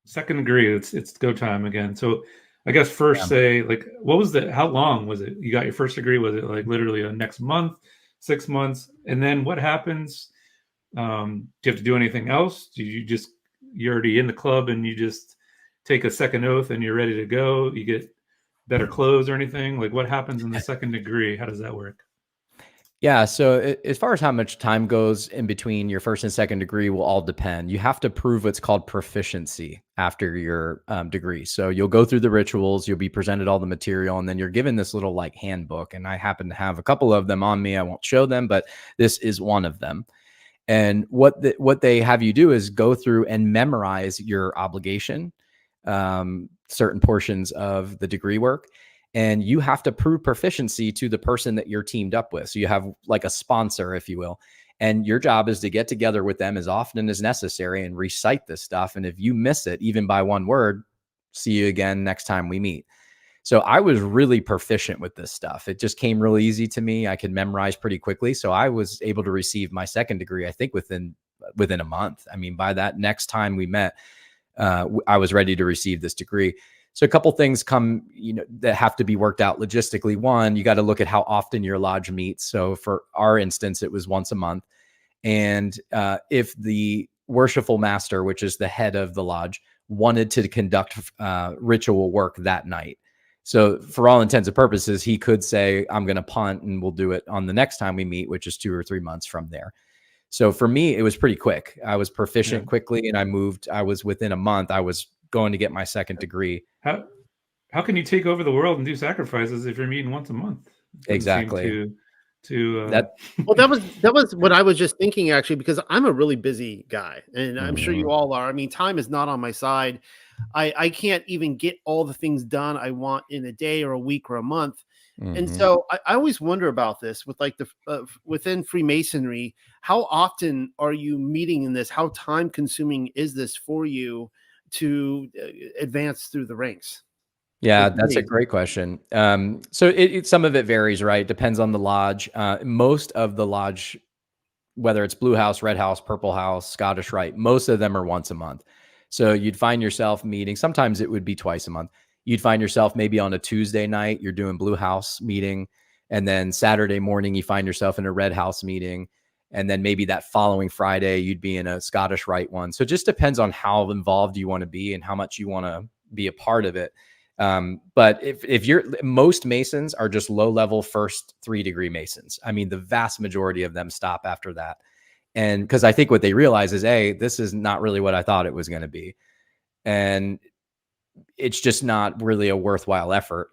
second degree, it's go time again. So I guess first say, like, how long was it? You got your first degree? Was it like literally a next month, 6 months? And then what happens? Do you have to do anything else? You're already in the club and you just take a second oath and you're ready to go? You get better clothes or anything? Like, what happens in the second degree? How does that work? Yeah. So as far as how much time goes in between your first and second degree will all depend. You have to prove what's called proficiency after your degree. So you'll go through the rituals, you'll be presented all the material, and then you're given this little like handbook. And I happen to have a couple of them on me. I won't show them, but this is one of them. And what they have you do is go through and memorize your obligation, certain portions of the degree work. And you have to prove proficiency to the person that you're teamed up with. So you have like a sponsor, if you will. And your job is to get together with them as often as necessary and recite this stuff. And if you miss it, even by one word, see you again next time we meet. So I was really proficient with this stuff. It just came really easy to me. I could memorize pretty quickly. So I was able to receive my second degree, I think within a month. I mean, by that next time we met, I was ready to receive this degree. So a couple things come, that have to be worked out logistically. One, you got to look at how often your lodge meets. So for our instance, it was once a month. And if the worshipful master, which is the head of the lodge, wanted to conduct ritual work that night. So for all intents and purposes, he could say, I'm going to punt and we'll do it on the next time we meet, which is 2 or 3 months from there. So for me, it was pretty quick. I was proficient quickly and I was within a month, I was going to get my second degree. How can you take over the world and do sacrifices if you're meeting once a month? Exactly. Well, that was what I was just thinking, actually, because I'm a really busy guy, and I'm sure you all are. I mean, time is not on my side. I can't even get all the things done I want in a day or a week or a month. And so I always wonder about this with like within Freemasonry, how often are you meeting in this? How time consuming is this for you to advance through the ranks? Yeah, that's a great question. So some of it varies, right? Depends on the lodge. Most of the lodge, whether it's Blue House, Red House, Purple House, Scottish Rite, most of them are once a month. So you'd find yourself meeting, sometimes it would be twice a month. You'd find yourself maybe on a Tuesday night, you're doing Blue House meeting. And then Saturday morning, you find yourself in a Red House meeting. And then maybe that following Friday, you'd be in a Scottish Rite one. So it just depends on how involved you want to be and how much you want to be a part of it. But if most Masons are just low level first 3 degree Masons. I mean, the vast majority of them stop after that. And because I think what they realize is, this is not really what I thought it was going to be. And it's just not really a worthwhile effort.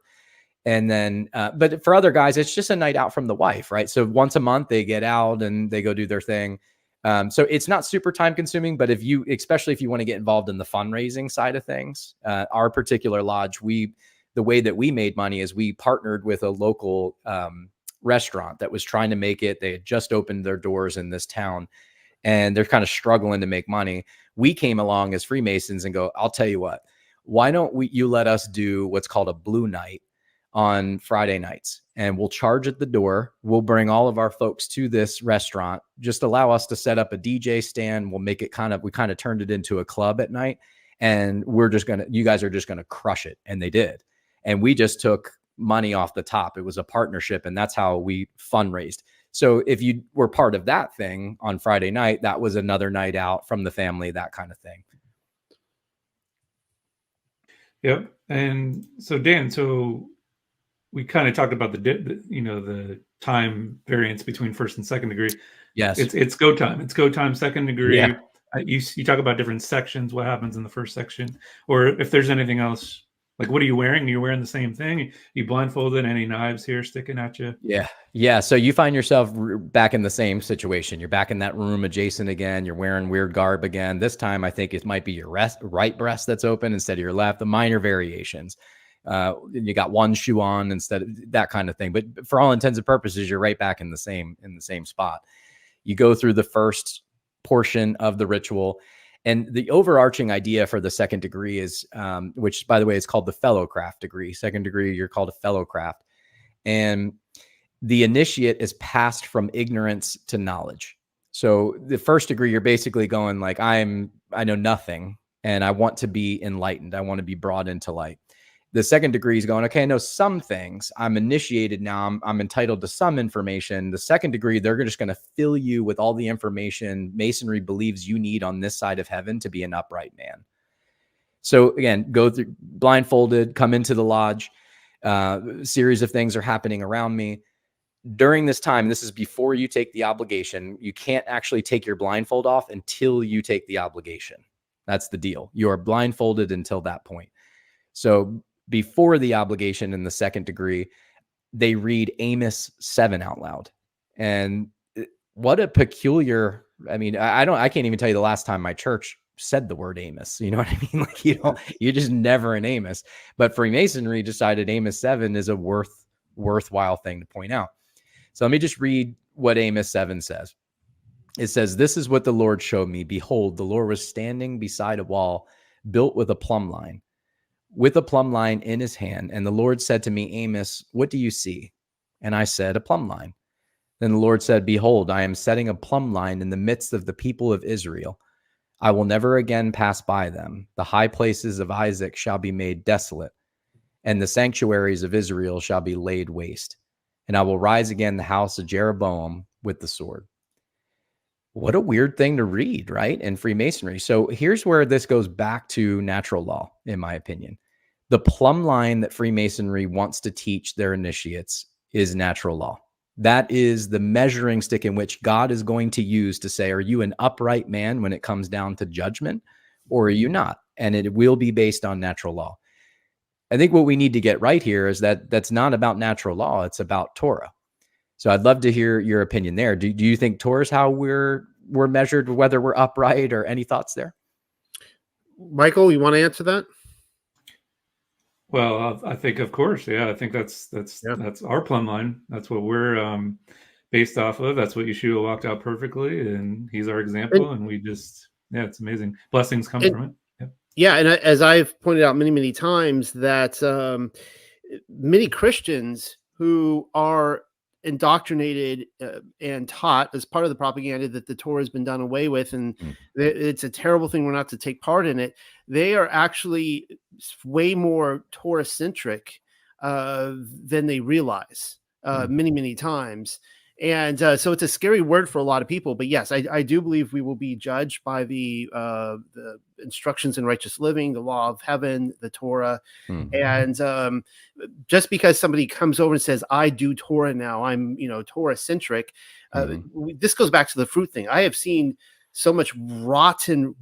And then, but for other guys, it's just a night out from the wife, right? So once a month they get out and they go do their thing. So it's not super time consuming, but especially if you want to get involved in the fundraising side of things, our particular lodge, the way that we made money is we partnered with a local restaurant that was trying to make it. They had just opened their doors in this town and they're kind of struggling to make money. We came along as Freemasons and go, I'll tell you what, why don't you let us do what's called a blue night on Friday nights, and we'll charge at the door. We'll bring all of our folks to this restaurant. Just allow us to set up a DJ stand. We'll make it we kind of turned it into a club at night, and you guys are just going to crush it. And they did. And we just took money off the top. It was a partnership, and that's how we fundraised. So if you were part of that thing on Friday night, that was another night out from the family, that kind of thing. Yep. And so Dan, we kind of talked about the time variance between first and second degree. Yes. It's go time. It's go time, second degree. Yeah. You talk about different sections, what happens in the first section, or if there's anything else, like what are you wearing? Are you wearing the same thing? You blindfolded? Any knives here sticking at you? Yeah. Yeah. So you find yourself back in the same situation. You're back in that room adjacent again. You're wearing weird garb again. This time, I think it might be your right breast that's open instead of your left, the minor variations. You got one shoe on instead of that kind of thing. But for all intents and purposes, you're right back in the same spot. You go through the first portion of the ritual. And the overarching idea for the second degree is, which by the way is called the fellowcraft degree. Second degree, you're called a fellowcraft. And the initiate is passed from ignorance to knowledge. So the first degree, you're basically going like, I know nothing. and I want to be enlightened. I want to be brought into light. The second degree is going, okay, I know some things. I'm initiated now. I'm entitled to some information. The second degree, they're just going to fill you with all the information Masonry believes you need on this side of heaven to be an upright man. So again, go through blindfolded, come into the lodge. Series of things are happening around me. During this time, this is before you take the obligation. You can't actually take your blindfold off until you take the obligation. That's the deal. You are blindfolded until that point. So before the obligation in the second degree, they read Amos 7 out loud. And what a peculiar, I mean, I can't even tell you the last time my church said the word Amos. You know what I mean? Like, you're just never in Amos. But Freemasonry decided Amos 7 is a worthwhile thing to point out. So let me just read what Amos 7 says. It says, "This is what the Lord showed me. Behold, the Lord was standing beside a wall built with a plumb line in his hand. And the Lord said to me, Amos, what do you see? And I said, a plumb line. Then the Lord said, behold, I am setting a plumb line in the midst of the people of Israel. I will never again pass by them. The high places of Isaac shall be made desolate, and the sanctuaries of Israel shall be laid waste. And I will rise again the house of Jeroboam with the sword." What a weird thing to read, right? In Freemasonry. So here's where this goes back to natural law, in my opinion. The plumb line that Freemasonry wants to teach their initiates is natural law. That is the measuring stick in which God is going to use to say, are you an upright man when it comes down to judgment, or are you not? And it will be based on natural law. I think what we need to get right here is that that's not about natural law. It's about Torah. So I'd love to hear your opinion there. Do you think Torah is how we're measured, whether we're upright, or any thoughts there? Michael, you want to answer that? Well, I think, of course, yeah. I think that's our plumb line. That's what we're based off of. That's what Yeshua walked out perfectly, and he's our example. And we just, it's amazing. Blessings come from it. Yeah. Yeah, and as I've pointed out many, many times, that many Christians who are indoctrinated and taught as part of the propaganda that the Torah has been done away with, and it's a terrible thing, we're not to take part in it. They are actually way more Torah centric than they realize many, many times. And so it's a scary word for a lot of people. But yes, I do believe we will be judged by the instructions in righteous living, the law of heaven, the Torah. And just because somebody comes over and says, I do Torah now, I'm, Torah centric. This goes back to the fruit thing. I have seen so much rotten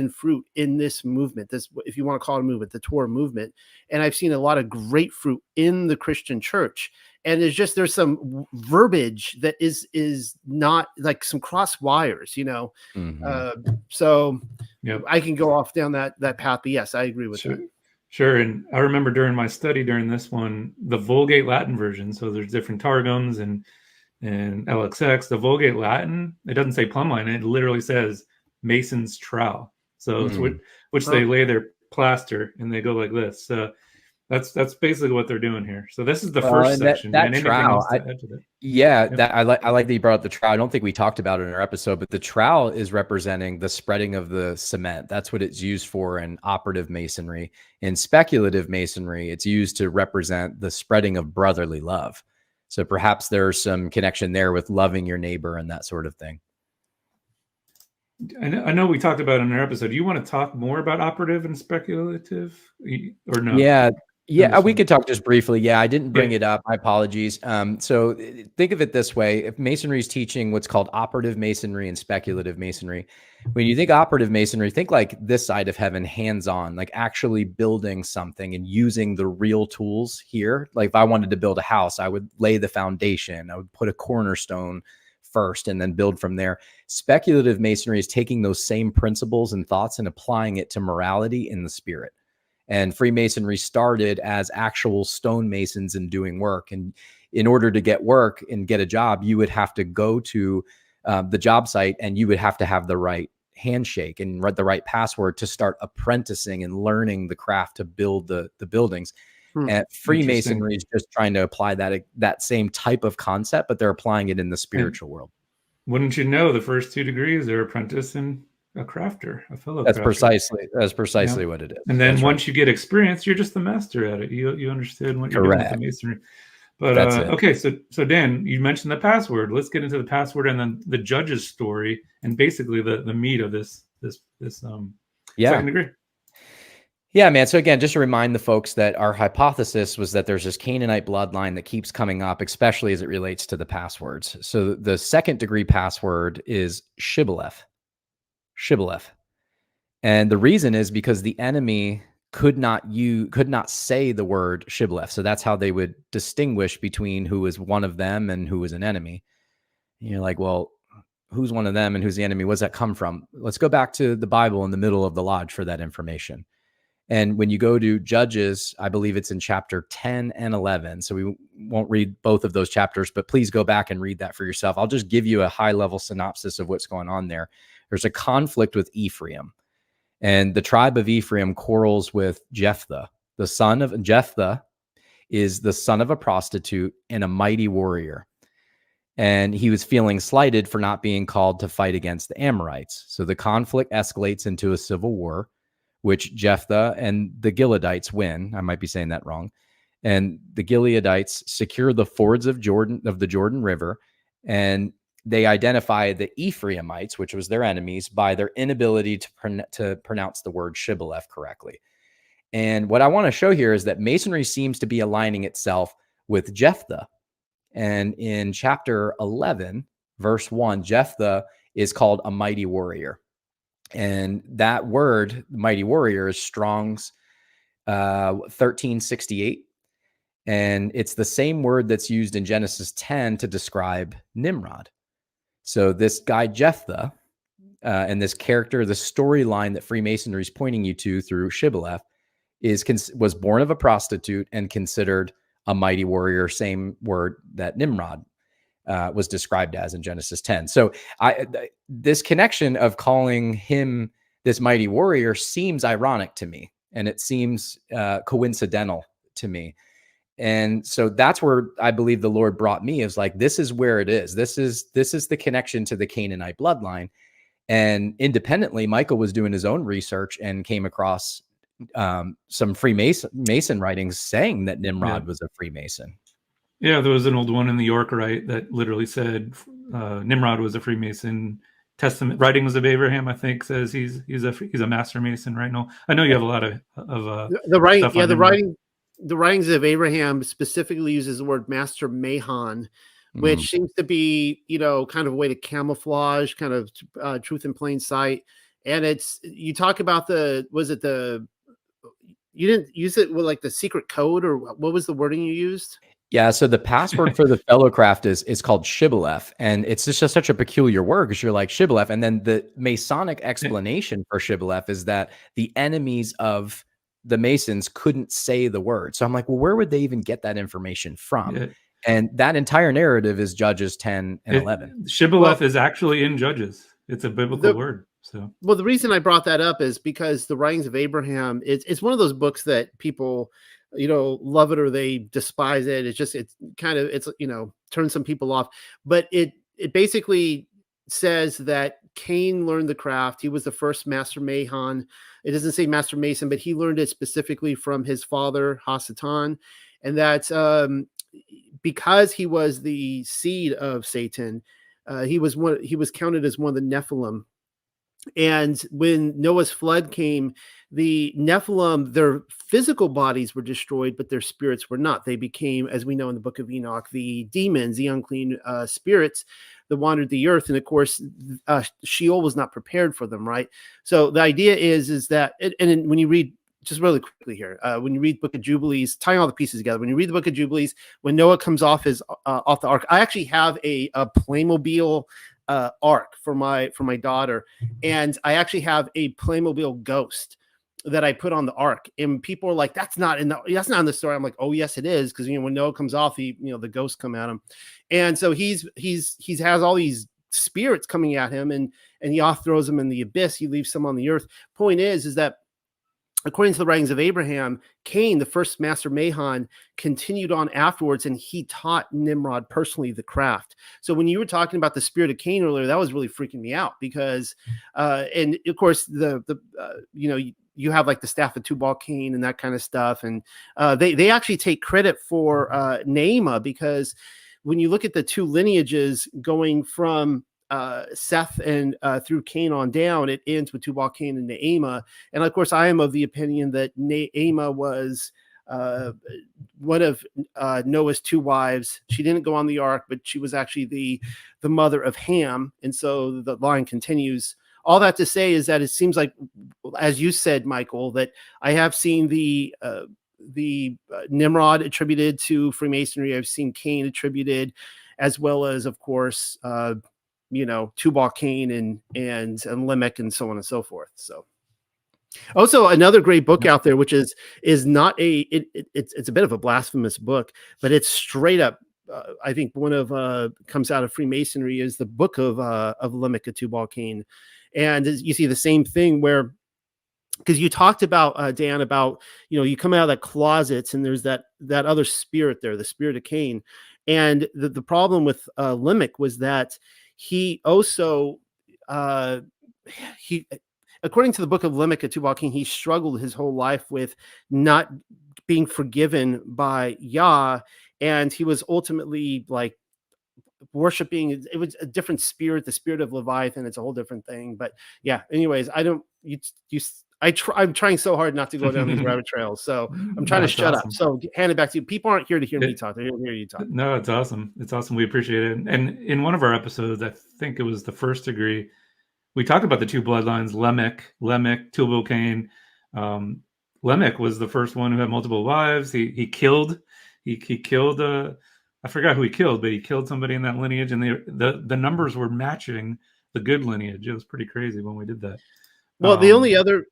fruit in this movement. This, if you want to call it a movement, the Torah movement. And I've seen a lot of great fruit in the Christian church. And there's some verbiage that is not, like, some cross wires, So yep. I can go off down that path. But yes, I agree with that. Sure. And I remember during my study during this one, the Vulgate Latin version. So there's different Targums and LXX. The Vulgate Latin, it doesn't say plumb line. It literally says Mason's trowel. So it's which they lay their plaster and they go like this. So that's basically what they're doing here. So this is the first section. That trowel, I like that you brought up the trowel. I don't think we talked about it in our episode, but the trowel is representing the spreading of the cement. That's what it's used for in operative masonry. In speculative masonry, it's used to represent the spreading of brotherly love. So perhaps there's some connection there with loving your neighbor and that sort of thing. I know we talked about it in our episode. Do you want to talk more about operative and speculative, or no? Yeah, we could talk just briefly. Yeah, I didn't bring it up. My apologies. So think of it this way. If masonry is teaching what's called operative masonry and speculative masonry, when you think operative masonry, think like this side of heaven, hands-on, like actually building something and using the real tools here. Like if I wanted to build a house, I would lay the foundation. I would put a cornerstone first and then build from there. Speculative masonry is taking those same principles and thoughts and applying it to morality in the spirit. And Freemasonry started as actual stonemasons and doing work. And in order to get work and get a job, you would have to go to the job site and you would have to have the right handshake and the right password to start apprenticing and learning the craft to build the buildings. And Freemasonry is just trying to apply that same type of concept, but they're applying it in the spiritual world. Wouldn't you know, the first 2 degrees are apprenticing a crafter, a fellow That's crafter. precisely what it is. And then once you get experience, you're just the master at it. You understand what you're doing with the masonry. But okay, so Dan, you mentioned the password. Let's get into the password and then the judge's story and basically the meat of this second degree. Yeah, man. So again, just to remind the folks that our hypothesis was that there's this Canaanite bloodline that keeps coming up, especially as it relates to the passwords. So the second degree password is Shibboleth. And the reason is because the enemy could not say the word Shibboleth. So that's how they would distinguish between who is one of them and who is an enemy. And you're like, well, who's one of them and who's the enemy? Where's that come from? Let's go back to the Bible in the middle of the lodge for that information. And when you go to Judges, I believe it's in chapter 10 and 11. So we won't read both of those chapters, but please go back and read that for yourself. I'll just give you a high-level synopsis of what's going on there. There's a conflict with Ephraim. And the tribe of Ephraim quarrels with Jephthah. The son of Jephthah is the son of a prostitute and a mighty warrior. And he was feeling slighted for not being called to fight against the Amorites. So the conflict escalates into a civil war, which Jephthah and the Gileadites win. I might be saying that wrong. And the Gileadites secure the fords of the Jordan River, and they identify the Ephraimites, which was their enemies, by their inability to pronounce the word Shibboleth correctly. And what I want to show here is that Masonry seems to be aligning itself with Jephthah. And in chapter 11, verse 1, Jephthah is called a mighty warrior. And that word, mighty warrior, is Strong's 1368. And it's the same word that's used in Genesis 10 to describe Nimrod. So this guy Jephthah and this character, the storyline that Freemasonry is pointing you to through Shibboleth was born of a prostitute and considered a mighty warrior, same word that Nimrod was described as in Genesis 10. So this connection of calling him this mighty warrior seems ironic to me, and it seems coincidental to me. And so that's where I believe the Lord brought me, is like, this is where it is. This is the connection to the Canaanite bloodline. And independently, Michael was doing his own research and came across some Freemason writings saying that Nimrod was a Freemason. Yeah, there was an old one in the Yorkite that literally said Nimrod was a Freemason. Testament writings of Abraham, I think, says he's a master Mason right now. I know you have a lot of the writings of Abraham specifically uses the word master Mahon, which seems to be, kind of a way to camouflage kind of truth in plain sight. And you talk about you didn't use it with like the secret code, or what was the wording you used? Yeah, so the password for the fellowcraft is called Shibboleth, and it's just such a peculiar word because you're like Shibboleth, and then the Masonic explanation for Shibboleth is that the enemies of the Masons couldn't say the word. So I'm like, well, where would they even get that information from? Yeah. And that entire narrative is Judges 10 and 11. Shibboleth is actually in Judges. It's a biblical word. So, well, the reason I brought that up is because the writings of Abraham, it's one of those books that people, love it or they despise it. It's turns some people off, but it basically says that Cain learned the craft. He was the first master Mahon. It doesn't say master Mason, but he learned it specifically from his father, Hasatan. And that's because he was the seed of Satan. He was counted as one of the Nephilim. And when Noah's flood came, the Nephilim, their physical bodies were destroyed, but their spirits were not. They became, as we know in the book of Enoch, the demons, the unclean spirits that wandered the earth. And of course, Sheol was not prepared for them, right? So the idea is that, and when you read, just really quickly here, when you read the book of Jubilees, tying all the pieces together, when you read the book of Jubilees, when Noah comes off the ark, I actually have a Playmobil ark for my daughter, and I actually have a Playmobil ghost that I put on the ark, and people are like, that's not in the story. I'm like, oh yes it is, because when Noah comes off, the ghosts come at him, and so he has all these spirits coming at him, and he off throws them in the abyss. He leaves some on the earth. Point is that according to the writings of Abraham, Cain, the first master Mahon, continued on afterwards, and he taught Nimrod personally the craft. So when you were talking about the spirit of Cain earlier, that was really freaking me out because, and of course, you have like the staff of Tubal Cain and that kind of stuff, and they actually take credit for Neema, because when you look at the two lineages going from Seth and through Cain on down, it ends with Tubal Cain and Neema. And of course, I am of the opinion that Neema was one of Noah's two wives. She didn't go on the ark, but she was actually the mother of Ham. And so the line continues. All that to say is that it seems like, as you said, Michael, that I have seen the Nimrod attributed to Freemasonry. I've seen Cain attributed, as well as, of course, Tubal Cain and Lamech and so on and so forth. So also another great book out there, which is not it's a bit of a blasphemous book, but it's straight up. I think one of comes out of Freemasonry is the book of Lamech and Tubal Cain. And you see the same thing where, because you talked about, Dan, about, you come out of that closets and there's that other spirit there, the spirit of Cain. And the problem with Lamech was that he also, according to the book of Lamech at Tubal Cain, he struggled his whole life with not being forgiven by Yah. And he was ultimately like worshiping, it was a different spirit, the spirit of Leviathan. It's a whole different thing. But yeah, anyways, I'm trying so hard not to go down these rabbit trails. So I'm trying to shut up. So hand it back to you. People aren't here to hear me talk. They're here to hear you talk. No, it's awesome. It's awesome. We appreciate it. And in one of our episodes, I think it was the first degree, we talked about the two bloodlines, Lamech, Tubal Cain. Lamech was the first one who had multiple wives. He killed, I forgot who he killed, but he killed somebody in that lineage, and the numbers were matching the good lineage. It was pretty crazy when we did that. Well, the only other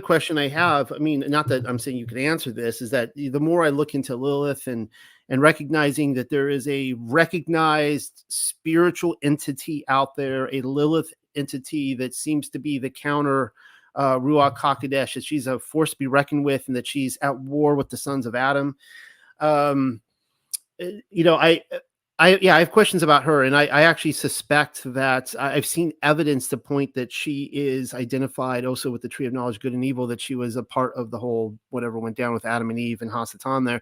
question I have, I mean, not that I'm saying you can answer this, is that the more I look into Lilith and recognizing that there is a recognized spiritual entity out there, a Lilith entity that seems to be the counter Ruach HaKodesh, that she's a force to be reckoned with, and that she's at war with the sons of Adam. I have questions about her, and I actually suspect that I've seen evidence to point that she is identified also with the tree of knowledge, good and evil, that she was a part of the whole whatever went down with Adam and Eve and Hasatan there.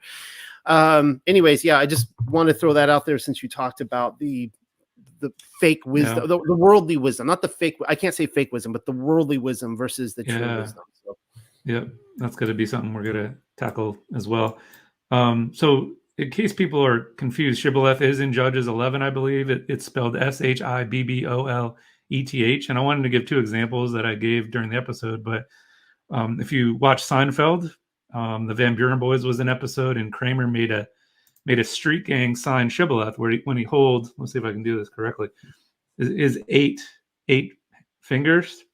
Anyways, yeah, I just want to throw that out there since you talked about the fake wisdom, the worldly wisdom, not the fake. I can't say fake wisdom, but the worldly wisdom versus the true wisdom. So. Yeah, that's going to be something we're going to tackle as well. So in case people are confused, Shibboleth is in Judges 11, I believe. It's spelled Shibboleth. And I wanted to give two examples that I gave during the episode. But if you watch Seinfeld, the Van Buren Boys was an episode, and Kramer made a street gang sign Shibboleth, where when he holds, let's see if I can do this correctly, is eight fingers,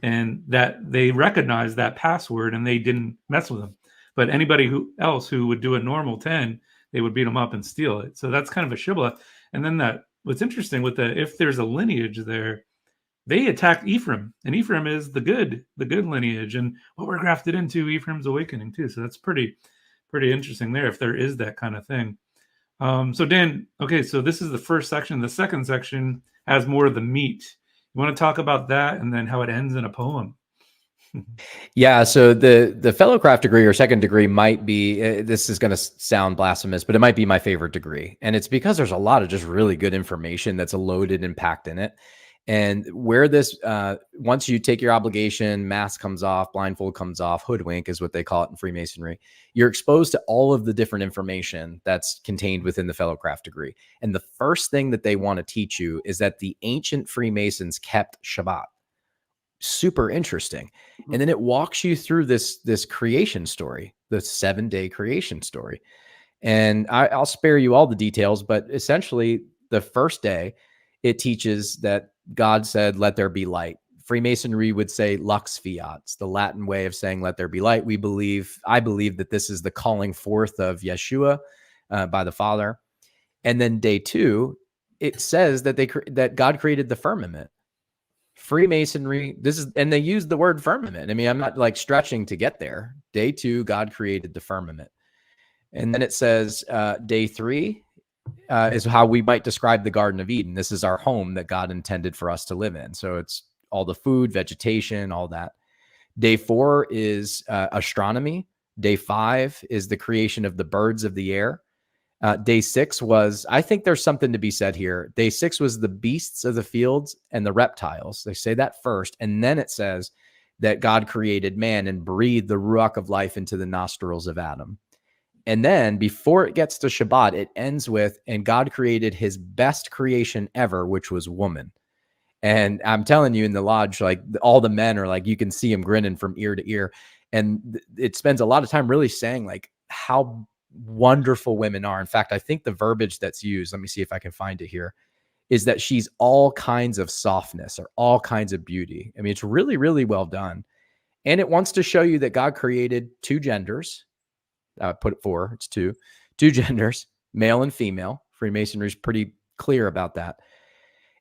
and that they recognized that password and they didn't mess with him. But anybody else who would do a normal 10, they would beat them up and steal it. So that's kind of a Shibboleth. And then what's interesting with if there's a lineage there, they attacked Ephraim, and Ephraim is the good lineage, and what we're grafted into Ephraim's awakening too. So that's pretty interesting there, if there is that kind of thing. So Dan, okay, so this is the first section. The second section has more of the meat. You want to talk about that, and then how it ends in a poem? Yeah, so the fellowcraft degree or second degree might be, this is going to sound blasphemous, but it might be my favorite degree. And it's because there's a lot of just really good information that's loaded and packed in it. And where this, once you take your obligation, mask comes off, blindfold comes off, hoodwink is what they call it in Freemasonry, you're exposed to all of the different information that's contained within the fellowcraft degree. And the first thing that they want to teach you is that the ancient Freemasons kept Shabbat. Super interesting. And then it walks you through this creation story, the 7-day creation story. And I'll spare you all the details, but essentially the first day it teaches that God said, let there be light. Freemasonry would say lux fiat. It's the Latin way of saying let there be light. I believe that this is the calling forth of Yeshua by the Father. And then day 2, it says that that God created the firmament. Freemasonry, and they use the word firmament. I mean, I'm not like stretching to get there. Day 2, God created the firmament. And then it says day 3 is how we might describe the Garden of Eden. This is our home that God intended for us to live in. So it's all the food, vegetation, all that. Day 4 is astronomy. Day 5 is the creation of the birds of the air. Day 6 was, I think there's something to be said here. Day 6 was the beasts of the fields and the reptiles. They say that first. And then it says that God created man and breathed the ruach of life into the nostrils of Adam. And then before it gets to Shabbat, it ends with, and God created his best creation ever, which was woman. And I'm telling you, in the lodge, like all the men are like, you can see them grinning from ear to ear. And it spends a lot of time really saying like how wonderful women are. In fact, I think the verbiage that's used, let me see if I can find it here, is that she's all kinds of softness or all kinds of beauty. I mean, it's really, really well done. And it wants to show you that God created 2 genders. Put it 4, it's 2 genders, male and female. Freemasonry is pretty clear about that.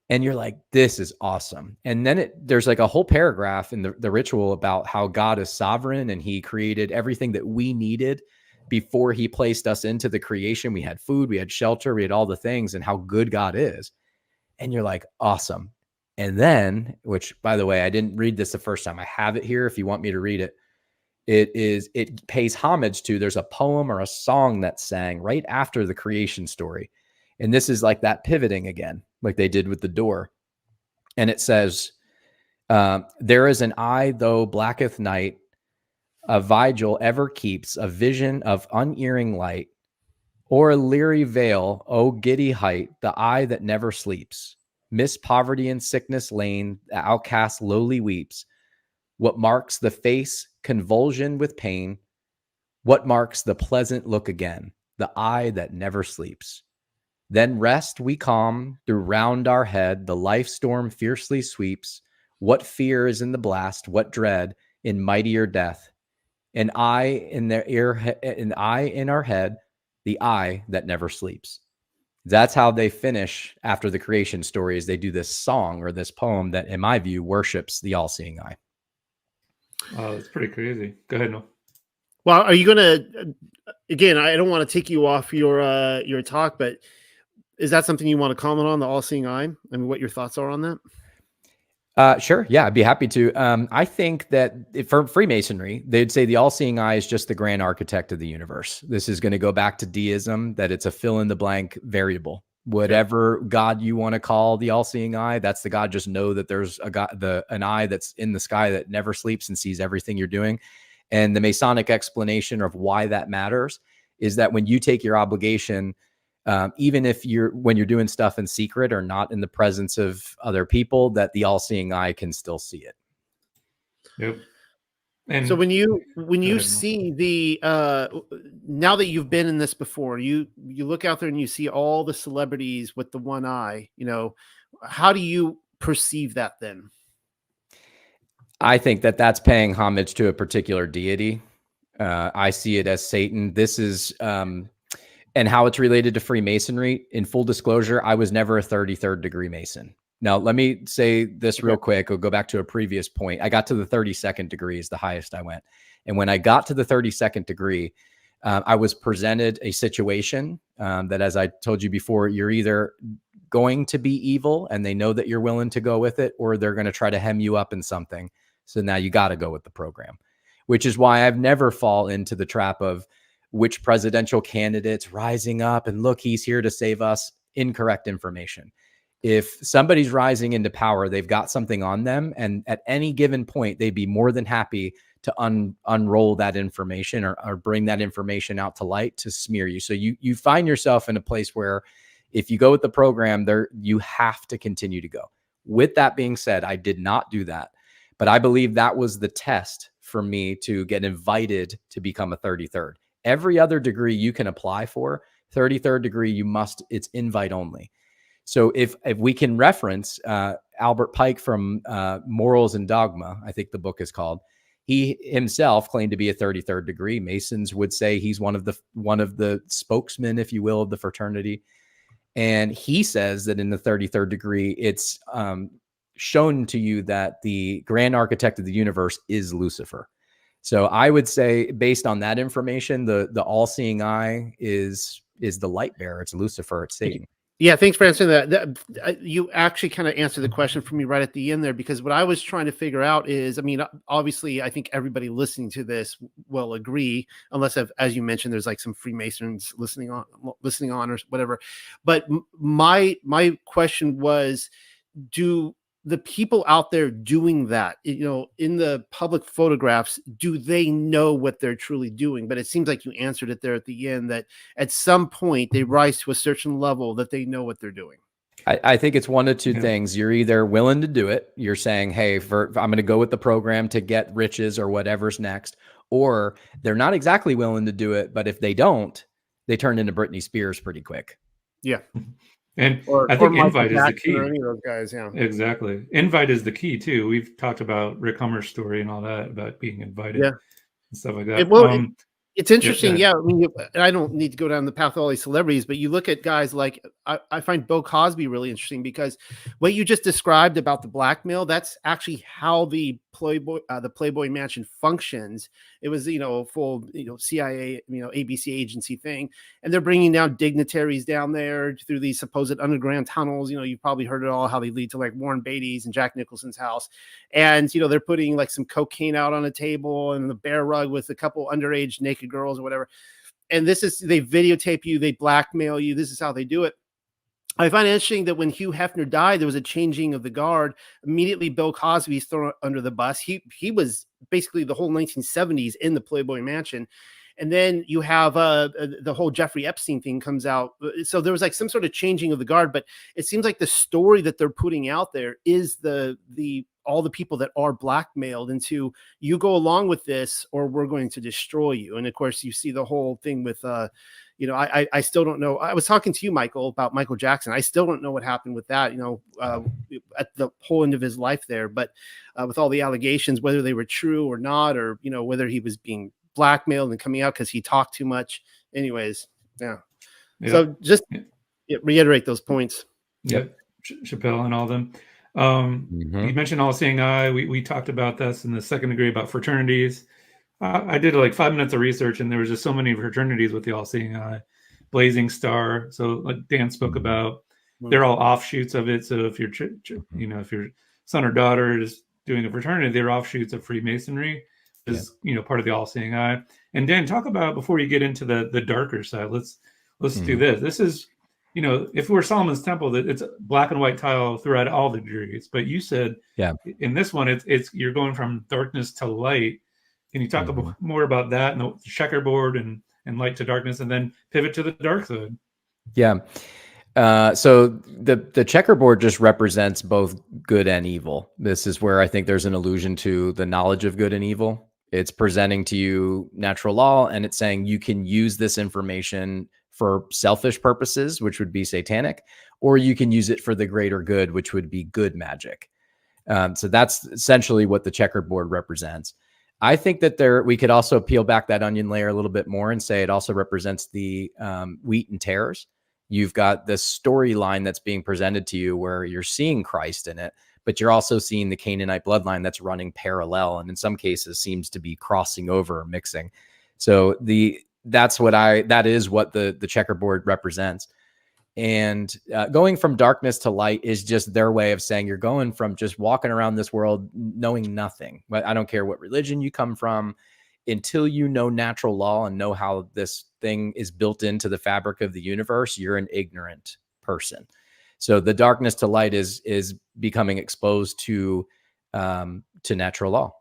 And you're like, this is awesome. And then there's like a whole paragraph in the ritual about how God is sovereign and he created everything that we needed before he placed us into the creation. We had food, we had shelter, we had all the things, and how good God is. And you're like, awesome. And then, which by the way, I didn't read this the first time. I have it here if you want me to read it. It pays homage to, there's a poem or a song that's sang right after the creation story. And this is like that pivoting again, like they did with the door. And it says, there is an eye, though blacketh night, a vigil ever keeps, a vision of unerring light, or a leery veil, O giddy height, the eye that never sleeps. Miss poverty and sickness lain, the outcast lowly weeps. What marks the face convulsion with pain? What marks the pleasant look again? The eye that never sleeps. Then rest we calm, through round our head the life storm fiercely sweeps. What fear is in the blast? What dread in mightier death? An eye in their ear, an eye in our head, the eye that never sleeps. That's how they finish after the creation story, is they do this song or this poem that, in my view, worships the all-seeing eye. Oh, that's pretty crazy. Go ahead, Noel. Well, are you going to, again, I don't want to take you off your talk, but is that something you want to comment on, the all-seeing eye? I mean, what your thoughts are on that? Sure. Yeah, I'd be happy to. I think that for Freemasonry, they'd say the all-seeing eye is just the grand architect of the universe. This is going to go back to deism, that it's a fill-in-the-blank variable. Whatever God you want to call the all-seeing eye, that's the God. Just know that there's a God, an eye that's in the sky that never sleeps and sees everything you're doing. And the Masonic explanation of why that matters is that when you take your obligation, even if when you're doing stuff in secret or not in the presence of other people, that the all-seeing eye can still see it. Yep. And so when you see the now that you've been in this before, you look out there and you see all the celebrities with the one eye, how do you perceive that then? I think that that's paying homage to a particular deity. I see it as Satan. This is and how it's related to Freemasonry. In full disclosure, I was never a 33rd degree Mason. Now, let me say this real quick. I'll go back to a previous point. I got to the 32nd degree is the highest I went. And when I got to the 32nd degree, I was presented a situation that, as I told you before, you're either going to be evil and they know that you're willing to go with it, or they're going to try to hem you up in something. So now you got to go with the program, which is why I've never fall into the trap of which presidential candidates rising up and look, he's here to save us. Incorrect information. If somebody's rising into power, they've got something on them. And at any given point, they'd be more than happy to unroll that information or bring that information out to light to smear you. So you find yourself in a place where if you go with the program there, you have to continue to go. With that being said, I did not do that, but I believe that was the test for me to get invited to become a 33rd. Every other degree you can apply for, 33rd degree, it's invite only. So if we can reference Albert Pike from Morals and Dogma, I think the book is called, he himself claimed to be a 33rd degree. Masons would say he's one of the spokesmen, if you will, of the fraternity. And he says that in the 33rd degree, it's shown to you that the grand architect of the universe is Lucifer. So I would say, based on that information, the all-seeing eye is the light bearer. It's Lucifer. It's Satan. Yeah, thanks for answering that. You actually kind of answered the question for me right at the end there, because what I was trying to figure out is, I mean, obviously, I think everybody listening to this will agree, unless, as you mentioned, there's like some Freemasons listening on or whatever. But my question was, do the people out there doing that, in the public photographs, do they know what they're truly doing? But it seems like you answered it there at the end, that at some point they rise to a certain level that they know what they're doing. I think it's one of two things. You're either willing to do it. You're saying, hey, I'm going to go with the program to get riches or whatever's next. Or they're not exactly willing to do it, but if they don't, they turn into Britney Spears pretty quick. Yeah. And I think invite is the key. Or any of those guys, yeah. Exactly. Invite is the key too. We've talked about Rick Hummer's story and all that, about being invited and stuff like that. It's interesting. Yeah. I mean, I don't need to go down the path of all these celebrities, but you look at guys like, I find Bill Cosby really interesting, because what you just described about the blackmail, that's actually how the Playboy Mansion functions. It was, a full, CIA, ABC agency thing. And they're bringing down dignitaries down there through these supposed underground tunnels. You've probably heard it all, how they lead to like Warren Beatty's and Jack Nicholson's house. And, they're putting like some cocaine out on a table and the bear rug with a couple underage naked girls or whatever. And they videotape you, they blackmail you. This is how they do it. I find it interesting that when Hugh Hefner died, there was a changing of the guard. Immediately, Bill Cosby's thrown under the bus. He was basically the whole 1970s in the Playboy Mansion. And then you have the whole Jeffrey Epstein thing comes out. So there was like some sort of changing of the guard, but it seems like the story that they're putting out there is all the people that are blackmailed into, you go along with this or we're going to destroy you. And of course you see the whole thing with, I still don't know. I was talking to you, Michael, about Michael Jackson. I still don't know what happened with that, at the whole end of his life there, but with all the allegations, whether they were true or not, or, whether he was being blackmailed and coming out because he talked too much. Anyways. Yeah. So just reiterate those points. Yep. Chappelle and all of them. You mentioned all-seeing eye. We talked about this in the second degree about fraternities. I did like 5 minutes of research, and there was just so many fraternities with the all-seeing eye. Blazing Star. So like Dan spoke about, they're all offshoots of it. So if if your son or daughter is doing a fraternity, they're offshoots of Freemasonry, is part of the all-seeing eye. And Dan, talk about, before you get into the darker side, let's do this. This is, if we're Solomon's Temple, that it's black and white tile throughout all the degrees. But you said, in this one, it's you're going from darkness to light. Can you talk more about that and the checkerboard and light to darkness, and then pivot to the dark side? Yeah. So the checkerboard just represents both good and evil. This is where I think there's an allusion to the knowledge of good and evil. It's presenting to you natural law, and it's saying you can use this information for selfish purposes, which would be satanic, or you can use it for the greater good, which would be good magic. So that's essentially what the checkerboard represents. I think that we could also peel back that onion layer a little bit more and say it also represents the wheat and tares. You've got this storyline that's being presented to you where you're seeing Christ in it, but you're also seeing the Canaanite bloodline that's running parallel, and in some cases seems to be crossing over or mixing. So that is what the checkerboard represents. And going from darkness to light is just their way of saying you're going from just walking around this world knowing nothing. But I don't care what religion you come from, until you know natural law and know how this thing is built into the fabric of the universe, you're an ignorant person. So the darkness to light is becoming exposed to natural law.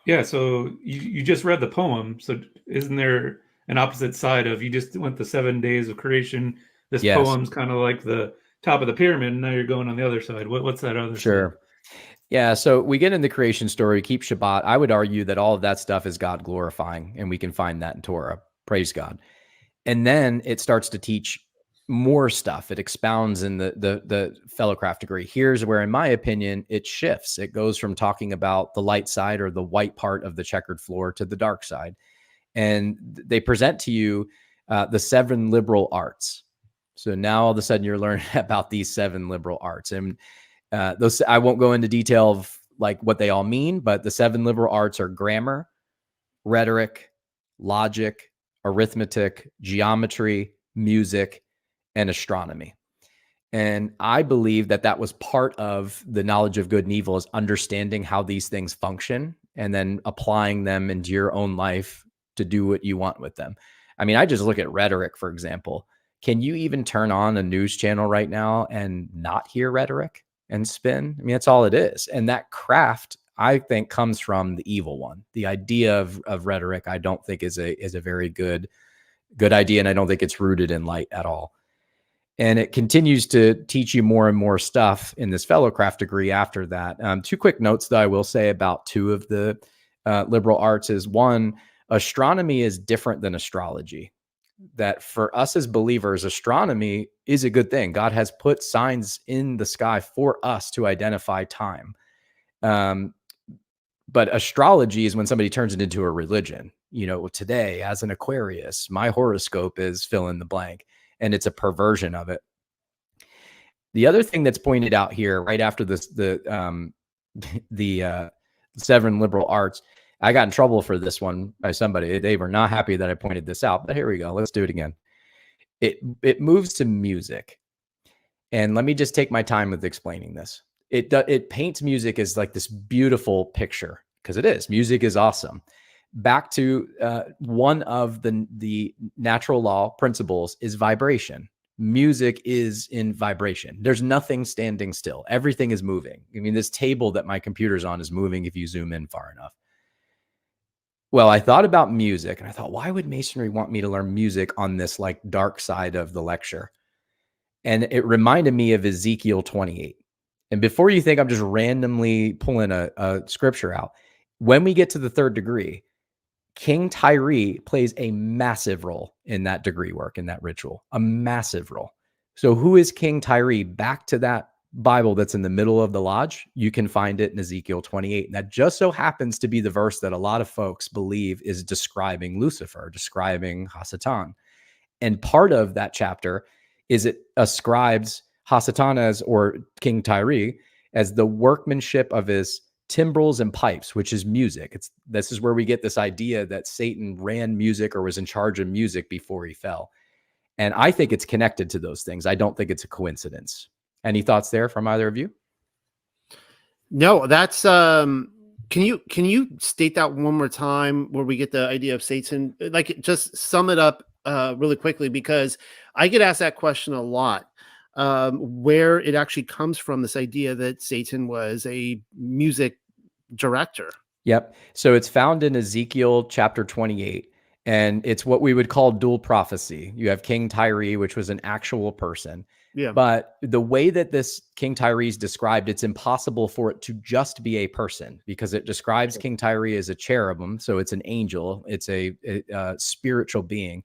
Yeah. So you just read the poem. So isn't there an opposite side of, you just went the 7 days of creation? This poem's kind of like the top of the pyramid, and now you're going on the other side. What's that other side? Yeah, so we get in the creation story, keep Shabbat. I would argue that all of that stuff is God glorifying, and we can find that in Torah. Praise God. And then it starts to teach more stuff. It expounds in the fellowcraft degree. Here's where, in my opinion, it shifts. It goes from talking about the light side, or the white part of the checkered floor, to the dark side. And they present to you the 7 liberal arts. So now all of a sudden you're learning about these 7 liberal arts. And those, I won't go into detail of like what they all mean, but the 7 liberal arts are grammar, rhetoric, logic, arithmetic, geometry, music, and astronomy. And I believe that that was part of the knowledge of good and evil, is understanding how these things function and then applying them into your own life to do what you want with them. I mean, I just look at rhetoric, for example. Can you even turn on a news channel right now and not hear rhetoric and spin? I mean, that's all it is. And that craft, I think, comes from the evil one. The idea of rhetoric, I don't think is a very good idea. And I don't think it's rooted in light at all. And it continues to teach you more and more stuff in this fellowcraft degree after that. 2 quick notes that I will say about 2 of the liberal arts is, 1, astronomy is different than astrology. That for us as believers, astronomy is a good thing. God has put signs in the sky for us to identify time. But astrology is when somebody turns it into a religion. You know, today as an Aquarius, my horoscope is fill in the blank. And it's a perversion of it. The other thing that's pointed out here, right after this, the 7 liberal arts, I got in trouble for this one by somebody. They were not happy that I pointed this out, but here we go. Let's do it again. It moves to music, and let me just take my time with explaining this. It paints music as like this beautiful picture, because it is. Music is awesome. Back to one of the natural law principles is vibration. Music is in vibration. There's nothing standing still. Everything is moving. I mean, this table that my computer's on is moving if you zoom in far enough. Well, I thought about music and I thought, why would Masonry want me to learn music on this like dark side of the lecture? And it reminded me of Ezekiel 28. And before you think I'm just randomly pulling a scripture out, when we get to the 3rd degree, King Tyree plays a massive role in that degree work, in that ritual, a massive role. So who is King Tyree? Back to that Bible that's in the middle of the lodge, you can find it in Ezekiel 28. And that just so happens to be the verse that a lot of folks believe is describing Lucifer, describing Hasatan. And part of that chapter is it ascribes Hasatan as, or King Tyree, as the workmanship of his timbrels and pipes, which is music. This is where we get this idea that Satan ran music or was in charge of music before he fell. And I think it's connected to those things. I don't think it's a coincidence. Any thoughts there from either of you? No, that's can you state that one more time where we get the idea of Satan? Like, just sum it up really quickly, because I get asked that question a lot. Where it actually comes from, this idea that Satan was a music director. Yep. So it's found in Ezekiel chapter 28, and it's what we would call dual prophecy. You have King Tyree, which was an actual person. Yeah. But the way that this King Tyree is described, it's impossible for it to just be a person, because it describes King Tyree as a cherubim. So it's an angel. It's a spiritual being.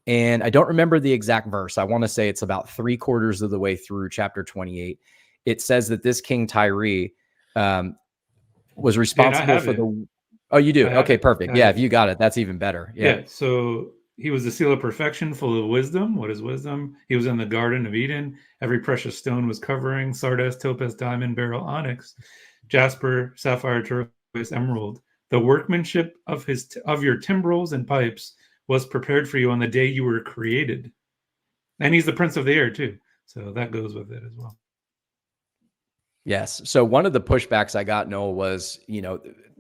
And I don't remember the exact verse. I want to say it's about 3/4 of the way through chapter 28. It says that this King Tyree was responsible for the... Oh, you do? Okay, perfect. Yeah, if you got it, that's even better. Yeah. So he was the seal of perfection, full of wisdom. What is wisdom? He was in the Garden of Eden. Every precious stone was covering: sardius, topaz, diamond, beryl, onyx, jasper, sapphire, turquoise, emerald. The workmanship of your timbrels and pipes was prepared for you on the day you were created. And he's the prince of the air too. So that goes with it as well. Yes. So one of the pushbacks I got, Noel, was,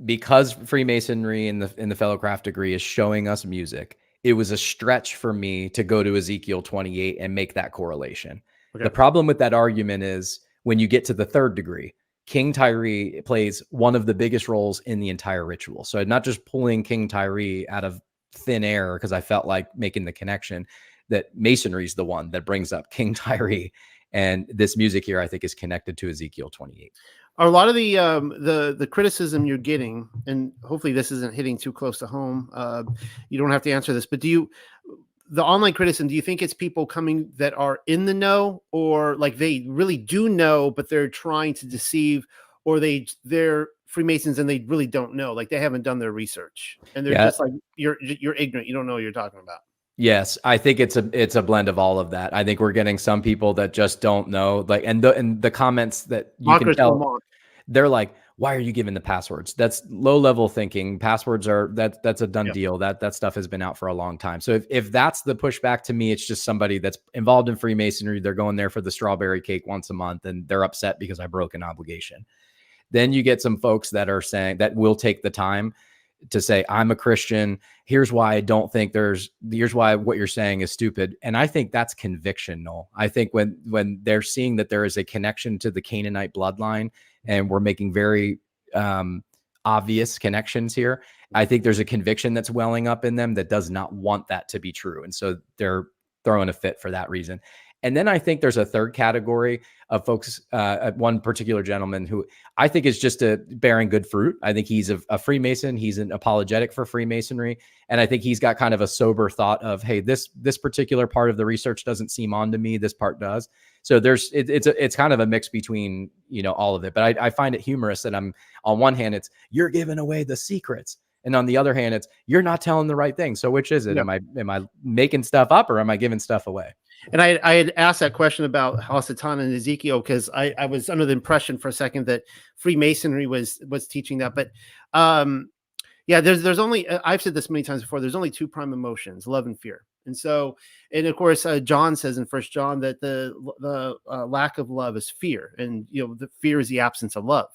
because Freemasonry in the fellowcraft degree is showing us music, it was a stretch for me to go to Ezekiel 28 and make that correlation. Okay. The problem with that argument is when you get to the 3rd degree, King Tyree plays one of the biggest roles in the entire ritual. So I'm not just pulling King Tyree out of thin air because I felt like making the connection that Masonry is the one that brings up King Tyree, and this music here I think is connected to Ezekiel 28. Are a lot of the criticism you're getting, and hopefully this isn't hitting too close to home, you don't have to answer this, but the online criticism, do you think it's people coming that are in the know, or like they really do know but they're trying to deceive, or they're Freemasons and they really don't know, like they haven't done their research and they're just like, you're ignorant, you don't know what you're talking about? Yes, I think it's a blend of all of that. I think we're getting some people that just don't know, like, and the comments that you can tell, they're like, why are you giving the passwords? That's low level thinking. Passwords are that's a done deal. That stuff has been out for a long time. So if that's the pushback, to me, it's just somebody that's involved in Freemasonry. They're going there for the strawberry cake once a month, and they're upset because I broke an obligation. Then you get some folks that are saying that will take the time to say, I'm a Christian. Here's why I don't think here's why what you're saying is stupid. And I think that's conviction, Noel. I think when they're seeing that there is a connection to the Canaanite bloodline, and we're making very obvious connections here, I think there's a conviction that's welling up in them that does not want that to be true. And so they're throwing a fit for that reason. And then I think there's a third category of folks, one particular gentleman who I think is just bearing good fruit. I think he's a Freemason. He's an apologetic for Freemasonry. And I think he's got kind of a sober thought of, hey, this particular part of the research doesn't seem on to me. This part does. So it's kind of a mix between, all of it. But I find it humorous that I'm, on one hand, it's you're giving away the secrets. And on the other hand, it's you're not telling the right thing. So which is it? Yeah. Am I making stuff up, or am I giving stuff away? And I had asked that question about Hasatan and Ezekiel because I was under the impression for a second that Freemasonry was teaching that. But there's only, I've said this many times before, there's only two prime emotions, love and fear. And so, and of course, John says in First John that the lack of love is fear, and the fear is the absence of love.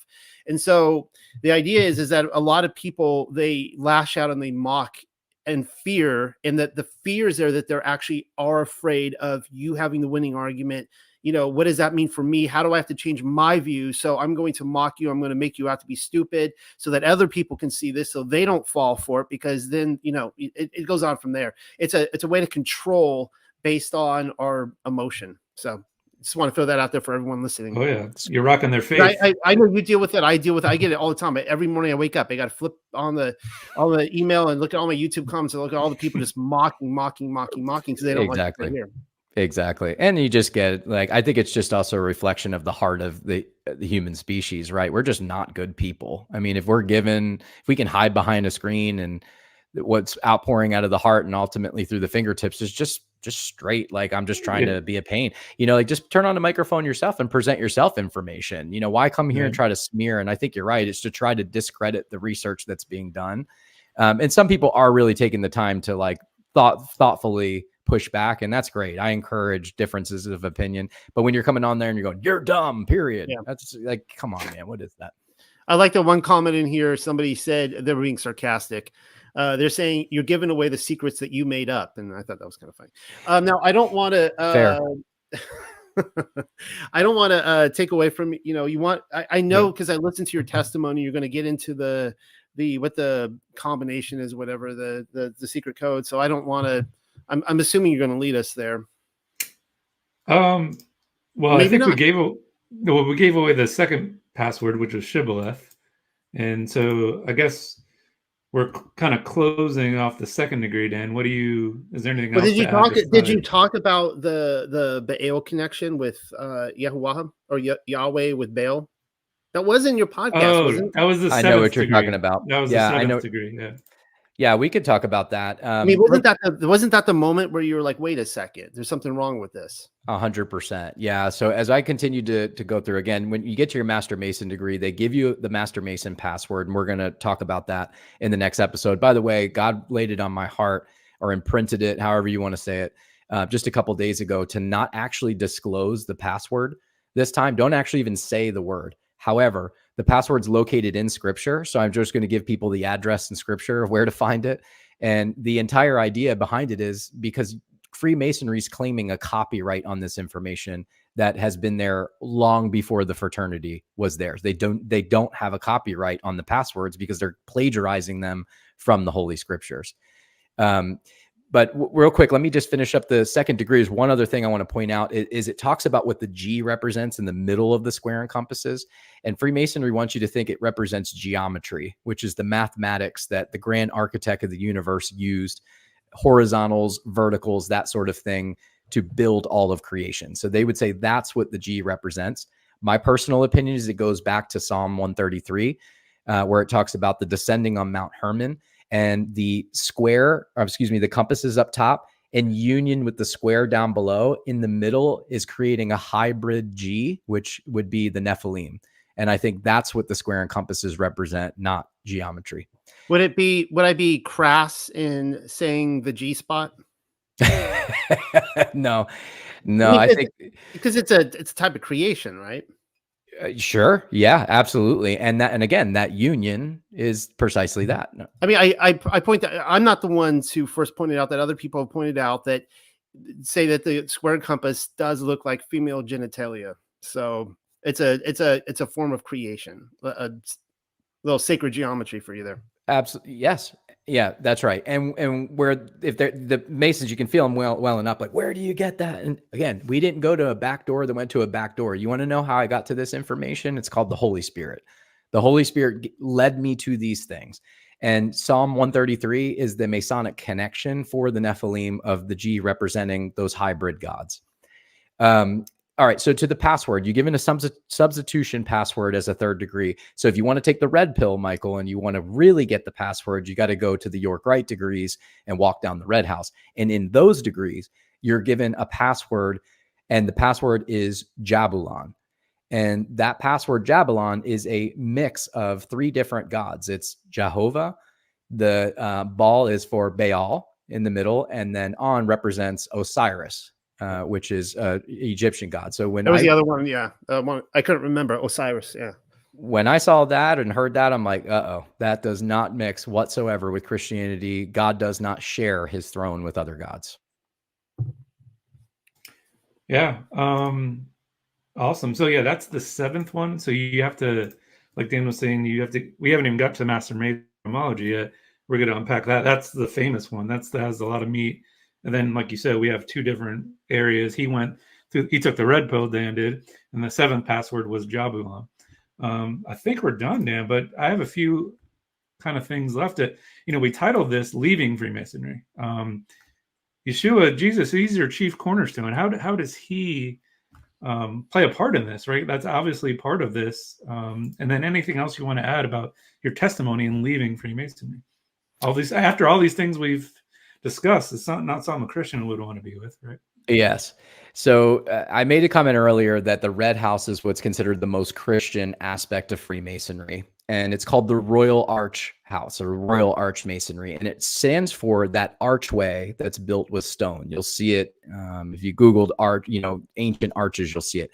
And so the idea is that a lot of people, they lash out and they mock and fear, and that the fear is there that they're actually are afraid of you having the winning argument. What does that mean for me? How do I have to change my view? So I'm going to mock you. I'm going to make you out to be stupid so that other people can see this, so they don't fall for it, because then, it goes on from there. It's a way to control based on our emotion. So just want to throw that out there for everyone listening. Oh yeah, you're rocking their face. I know you deal with it. I deal with it. I get it all the time. Every morning I wake up, I got to flip on all the email and look at all my YouTube comments and look at all the people just mocking because they don't like to hear. Exactly. And you just get, like, I think it's just also a reflection of the heart of the human species, right? We're just not good people. I mean, if we can hide behind a screen and what's outpouring out of the heart and ultimately through the fingertips is just straight, like, I'm just trying to be a pain, like, just turn on the microphone yourself and present yourself information. Why come here and try to smear? And I think you're right. It's to try to discredit the research that's being done. And some people are really taking the time to, like, thoughtfully push back, and that's great. I encourage differences of opinion, but when you're coming on there and you're going, you're dumb, period. Yeah. That's like, come on, man. What is that? I like the one comment in here. Somebody said they were being sarcastic. They're saying you're giving away the secrets that you made up. And I thought that was kind of funny. Now I don't want to, I don't want to take away from, you want, I know, because I listened to your testimony, you're going to get into what the combination is, whatever the secret code. So I don't want to, I'm assuming you're going to lead us there. Well, maybe I think not. we gave away the second password, which was Shibboleth. And so I guess we're kind of closing off the second degree, Dan. Is there anything else? Did you talk about the Baal connection with Yahuwah or Yahweh with Baal? That was in your podcast, wasn't it? That was the seventh degree. I know what you're degree. talking about. That was the seventh degree. Yeah. Yeah, we could talk about that. Wasn't that the moment where you were like, wait a second, there's something wrong with this? 100%. Yeah. So as I continue to go through, again, when you get to your Master Mason degree, they give you the Master Mason password, and we're going to talk about that in the next episode. By the way, God laid it on my heart, or imprinted it, however you want to say it, just a couple of days ago, to not actually disclose the password this time. Don't actually even say the word. However, the password's located in Scripture, so I'm just going to give people the address in Scripture of where to find it. And the entire idea behind it is because Freemasonry is claiming a copyright on this information that has been there long before the fraternity was theirs. They don't have a copyright on the passwords because they're plagiarizing them from the Holy Scriptures. But real quick, let me just finish up the second degree. Is one other thing I want to point out is it talks about what the G represents in the middle of the square and compasses. And Freemasonry wants you to think it represents geometry, which is the mathematics that the grand architect of the universe used, horizontals, verticals, that sort of thing, to build all of creation. So they would say that's what the G represents. My personal opinion is it goes back to Psalm 133, where it talks about the descending on Mount Hermon. And the the compass is up top, in union with the square down below in the middle is creating a hybrid G, which would be the Nephilim. And I think that's what the square and compasses represent, not geometry. Would I be crass in saying the G spot? No, I think because it's a type of creation, right? Sure. Yeah, absolutely. And again, that union is precisely that. No. I mean, I point that I'm not the ones who first pointed out that. Other people have pointed out that say that the square compass does look like female genitalia. So it's a form of creation, a little sacred geometry for you there. Absolutely. Yes. Yeah, that's right. And where, if they're the Masons, you can feel them well enough. Like, where do you get that? And again, we didn't go to a back door that went to a back door. You want to know how I got to this information? It's called the Holy Spirit. The Holy Spirit led me to these things. And Psalm 133 is the Masonic connection for the Nephilim of the G representing those hybrid gods. All right. So to the password, you're given a substitution password as a third degree. So if you want to take the red pill, Michael, and you want to really get the password, you got to go to the York Rite degrees and walk down the red house. And in those degrees, you're given a password, and the password is Jabulon. And that password Jabulon is a mix of 3 different gods. It's Jehovah. The ball is for Baal in the middle, and then On represents Osiris, which is Egyptian god. So when that was the other one, yeah, I couldn't remember Osiris. Yeah. When I saw that and heard that, I'm like, that does not mix whatsoever with Christianity. God does not share his throne with other gods. Yeah. Awesome. So yeah, that's the 7th one. So you have to, like Dan was saying, we haven't even got to Master Mason Bromalogy yet. We're going to unpack that. That's the famous one. That has a lot of meat. And then, like you said, we have 2 different areas. He took the red pill, Dan did, and the 7th password was Jabulon. I think we're done, Dan, but I have a few kind of things left. We titled this Leaving Freemasonry. Yeshua, Jesus, he's your chief cornerstone. How does he play a part in this, right? That's obviously part of this. And then anything else you want to add about your testimony in leaving Freemasonry? After all these things we've discussed, it's not something a Christian would want to be with, right? Yes. So I made a comment earlier that the red house is what's considered the most Christian aspect of Freemasonry, and it's called the Royal Arch House or Royal Arch Masonry, and it stands for that archway that's built with stone. You'll see it if you Googled ancient arches, you'll see it.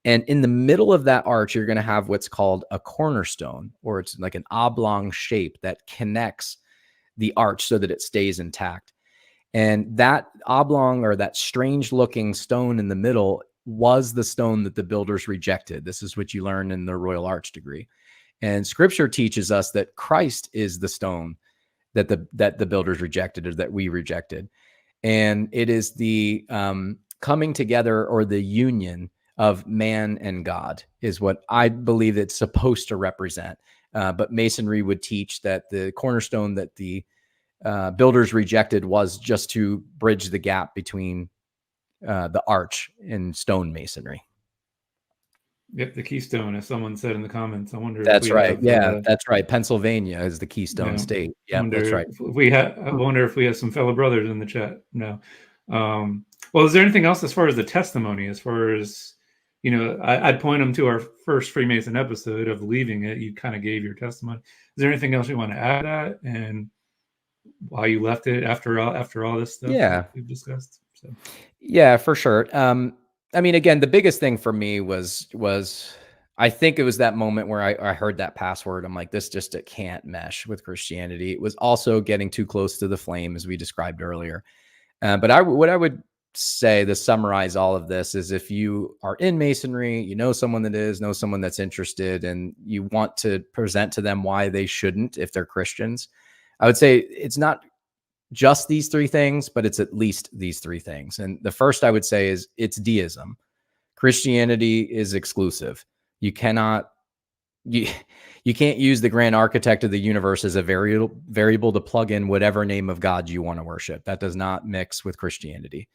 And in the middle of that arch, you're going to have what's called a cornerstone, or it's like an oblong shape that connects the arch so that it stays intact. And that oblong, or that strange looking stone in the middle, was the stone that the builders rejected. This is what you learn in the Royal Arch degree. And scripture teaches us that Christ is the stone that the builders rejected, or that we rejected. And it is the coming together, or the union of man and God, is what I believe it's supposed to represent. But Masonry would teach that the cornerstone that the builders rejected was just to bridge the gap between the arch and stone masonry. Yep, the keystone, as someone said in the comments. I wonder. That's right. That's right. Pennsylvania is the keystone state. Yeah, that's right. I wonder if we have some fellow brothers in the chat. No. Well, is there anything else as far as the testimony? As far as I'd point them to our first Freemason episode of leaving it. You kind of gave your testimony. Is there anything else you want to add to that, and why you left it after all this stuff that we've discussed? So. Yeah, for sure. I mean, again, the biggest thing for me was I think it was that moment where I heard that password. I'm like, it can't mesh with Christianity. It was also getting too close to the flame, as we described earlier. But what I would say to summarize all of this is, if you are in Masonry, someone that's interested, and you want to present to them why they shouldn't if they're Christians, I would say it's not just these 3 things, but it's at least these 3 things. And the first I would say is it's deism. Christianity is exclusive. You can't use the grand architect of the universe as a variable to plug in whatever name of God you want to worship. That does not mix with Christianity.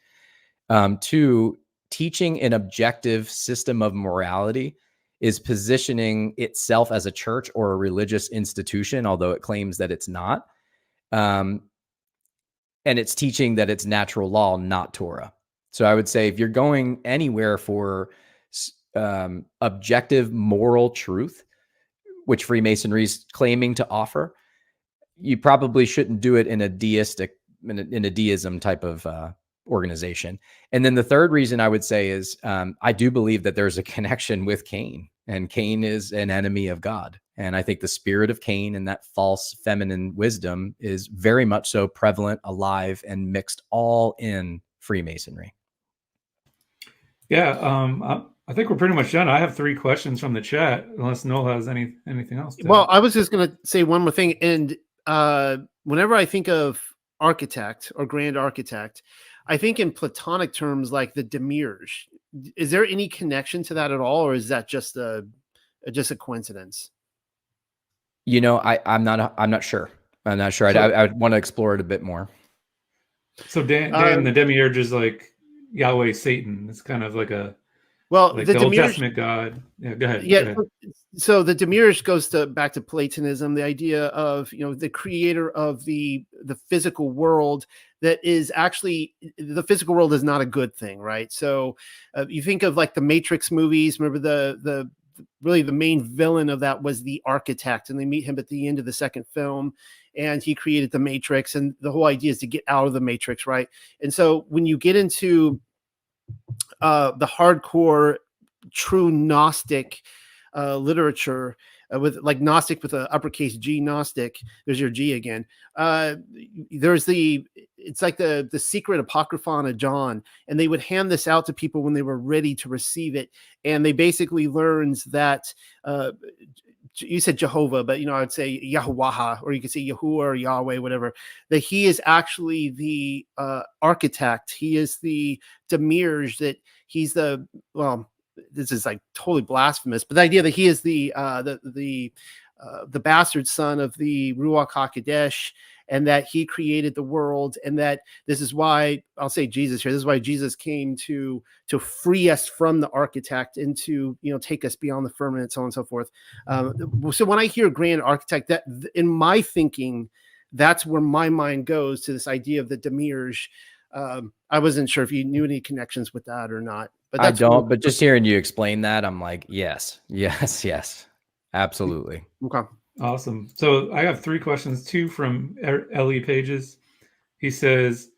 2, teaching an objective system of morality is positioning itself as a church or a religious institution, although it claims that it's not. and it's teaching that it's natural law, not Torah. So I would say if you're going anywhere for objective moral truth, which Freemasonry is claiming to offer, you probably shouldn't do it in a deism type of organization. And then the third reason I would say is I do believe that there's a connection with Cain, and Cain is an enemy of God. And I think the spirit of Cain and that false feminine wisdom is very much so prevalent, alive, and mixed all in Freemasonry. Yeah, I think we're pretty much done. I have 3 questions from the chat, unless Noel has anything else. Well, I was just going to say one more thing. And whenever I think of architect or grand architect, I think in Platonic terms, like the demiurge. Is there any connection to that at all, or is that just a coincidence? You know, I'm not sure. I'm not sure. I would want to explore it a bit more. So Dan, the demiurge is like Yahweh, Satan. It's kind of like the Old Testament God. Yeah, go ahead. Yeah. Go ahead. So the demiurge goes back to Platonism, the idea of, the creator of the physical world. That is actually, the physical world is not a good thing, right? So you think of like the Matrix movies. Remember really the main villain of that was the architect, and they meet him at the end of the second film, and he created the Matrix, and the whole idea is to get out of the Matrix, right? And so when you get into the hardcore true Gnostic literature, with like Gnostic with an uppercase G, Gnostic, there's your G again. There's it's like the secret Apocryphon of John, and they would hand this out to people when they were ready to receive it. And they basically learns that, you said Jehovah, but I would say Yahweh, or you could say Yahuwah or Yahweh, whatever, that he is actually the architect. He is the demiurge, that he's this is like totally blasphemous, but the idea that he is the bastard son of the Ruach HaKodesh, and that he created the world, and that this is why, I'll say Jesus here, this is why Jesus came to free us from the architect and to, take us beyond the firmament, so on and so forth. So when I hear grand architect, that in my thinking, that's where my mind goes to this idea of the demiurge. I wasn't sure if you knew any connections with that or not. But I don't, but just hearing you explain that, I'm like, yes, absolutely. Okay. Awesome. So I have 3 questions, 2 from Ellie Pages. He says,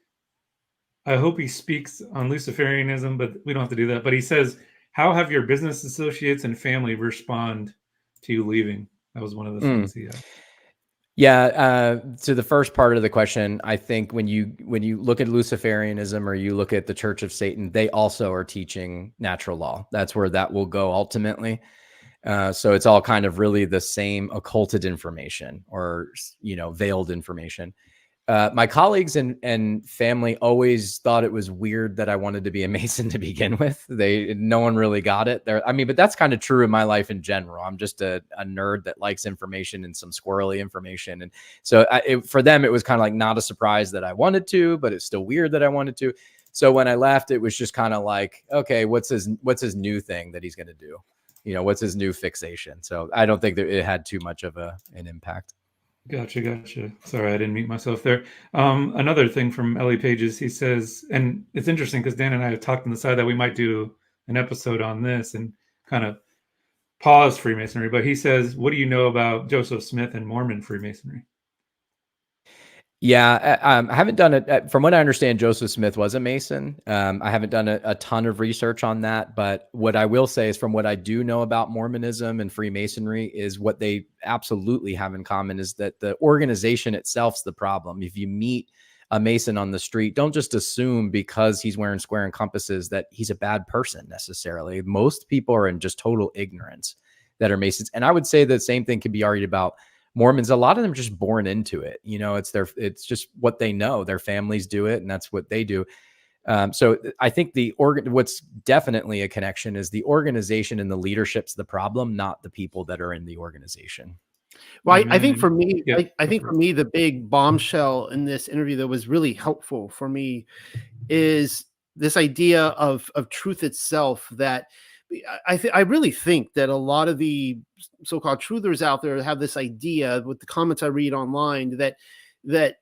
I hope he speaks on Luciferianism, but we don't have to do that. But he says, how have your business associates and family respond to you leaving? That was one of the things he had. Yeah. To the first part of the question, I think when you look at Luciferianism or you look at the Church of Satan, they also are teaching natural law. That's where that will go ultimately. So it's all kind of really the same occulted information, or, veiled information. My colleagues and family always thought it was weird that I wanted to be a Mason to begin with. No one really got it there. I mean, but that's kind of true in my life in general. I'm just a nerd that likes information and some squirrely information. And so for them, it was kind of like not a surprise that I wanted to, but it's still weird that I wanted to. So when I left, it was just kind of like, okay, what's his new thing that he's going to do? What's his new fixation? So I don't think that it had too much of an impact. Gotcha. Sorry, I didn't mute myself there. Another thing from Ellie Pages, he says, and it's interesting because Dan and I have talked on the side that we might do an episode on this and kind of pause Freemasonry, but he says, what do you know about Joseph Smith and Mormon Freemasonry? Yeah, I haven't done it. From what I understand, Joseph Smith was a Mason. I haven't done a ton of research on that, but what I will say is from what I do know about Mormonism and Freemasonry is what they absolutely have in common is that the organization itself's the problem. If you meet a Mason on the street, don't just assume because he's wearing square and compasses that he's a bad person necessarily. Most people are in just total ignorance that are Masons. And I would say the same thing could be argued about Mormons. A lot of them are just born into it. It's just what they know. Their families do it, and that's what they do. So I think what's definitely a connection is the organization and the leadership's the problem, not the people that are in the organization. Well, I think for me, I think for me, the big bombshell in this interview that was really helpful for me is this idea of truth itself. That I really think that a lot of the so-called truthers out there have this idea with the comments I read online that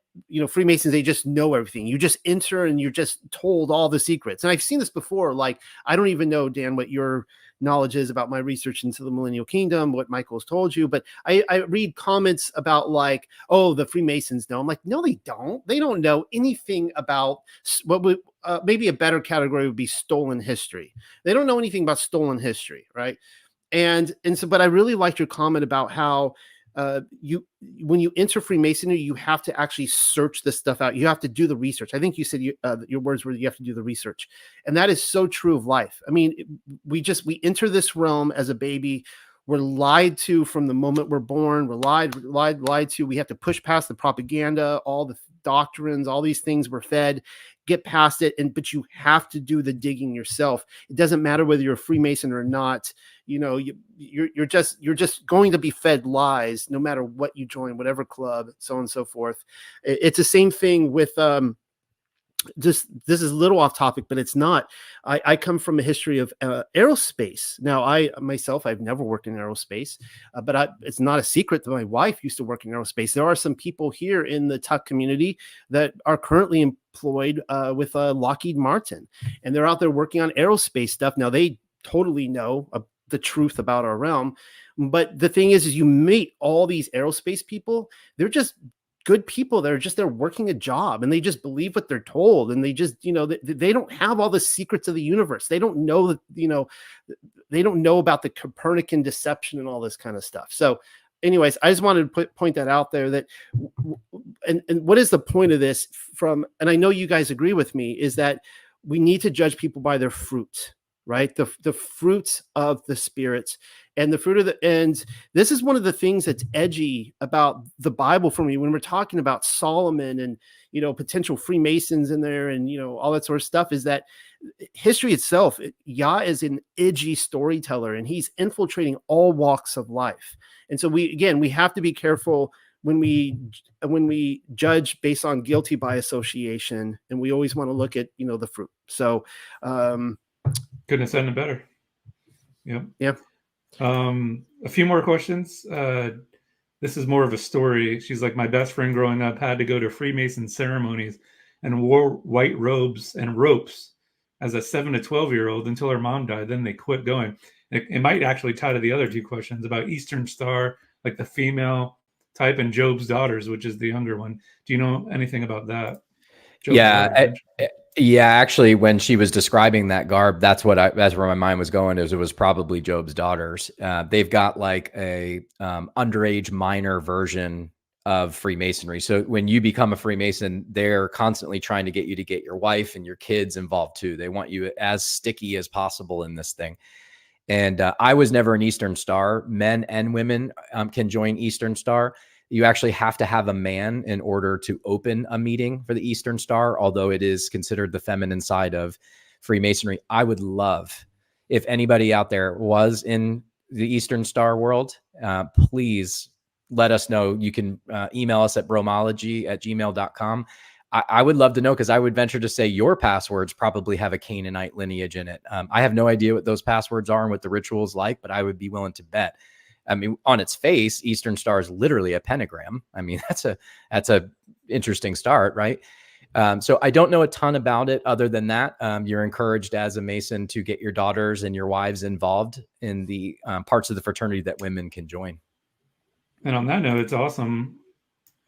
Freemasons, they just know everything. You just enter and you're just told all the secrets. And I've seen this before. Like, I don't even know, Dan, what your knowledge is about my research into the Millennial Kingdom, what Michael's told you, but I read comments about like, oh, the Freemasons know. I'm like, no, they don't. They don't know anything about what would maybe a better category would be stolen history. They don't know anything about stolen history, right? And so, but I really liked your comment about how when you enter Freemasonry, you have to actually search this stuff out. You have to do the research. I think you said your words were, you have to do the research. And that is so true of life. I mean, we enter this realm as a baby. We're lied to from the moment we're born. We're lied to. We have to push past the propaganda, all the doctrines, all these things we're fed, get past it. But you have to do the digging yourself. It doesn't matter whether you're a Freemason or not. You're just going to be fed lies no matter what you join, whatever club, so on and so forth. It's the same thing with this is a little off topic, but it's not. I come from a history of aerospace. Now, I've never worked in aerospace, but it's not a secret that my wife used to work in aerospace. There are some people here in the Tuck community that are currently employed with Lockheed Martin, and they're out there working on aerospace stuff. Now, they totally know the truth about our realm. But the thing is you meet all these aerospace people. They're just good people. They're working a job and they just believe what they're told. And they just, they don't have all the secrets of the universe. They don't know that, they don't know about the Copernican deception and all this kind of stuff. So anyways, I just wanted to point that out there, that, and what is the point of this and I know you guys agree with me, is that we need to judge people by their fruit, right? The fruits of the spirits and the fruit of and this is one of the things that's edgy about the Bible for me when we're talking about Solomon and, potential Freemasons in there and, all that sort of stuff, is that history itself, Yah is an edgy storyteller and he's infiltrating all walks of life. And so we have to be careful when we judge based on guilty by association, and we always want to look at, the fruit. So, couldn't have said it better. Yep. Yeah. A few more questions. This is more of a story. She's like, my best friend growing up had to go to Freemason ceremonies and wore white robes and ropes as a 7 to 12-year-old until her mom died. Then they quit going. It might actually tie to the other two questions about Eastern Star, like the female type, and Job's daughters, which is the younger one. Do you know anything about that? Yeah, actually, when she was describing that garb, that's where my mind was going. It was probably Job's daughters. They've got like a underage minor version of Freemasonry. So when you become a Freemason, they're constantly trying to get you to get your wife and your kids involved too. They want you as sticky as possible in this thing. And I was never an Eastern Star. Men and women can join Eastern Star. You actually have to have a man in order to open a meeting for the Eastern Star, although it is considered the feminine side of Freemasonry. I would love if anybody out there was in the Eastern Star world, please let us know. You can email us at bromalogy@gmail.com. I would love to know, because I would venture to say your passwords probably have a Canaanite lineage in it. I have no idea what those passwords are and what the ritual is like, but I would be willing to bet. I mean, on its face, Eastern Star is literally a pentagram. I mean, that's a interesting start, right? So I don't know a ton about it other than that. You're encouraged as a Mason to get your daughters and your wives involved in the parts of the fraternity that women can join. And on that note, it's awesome.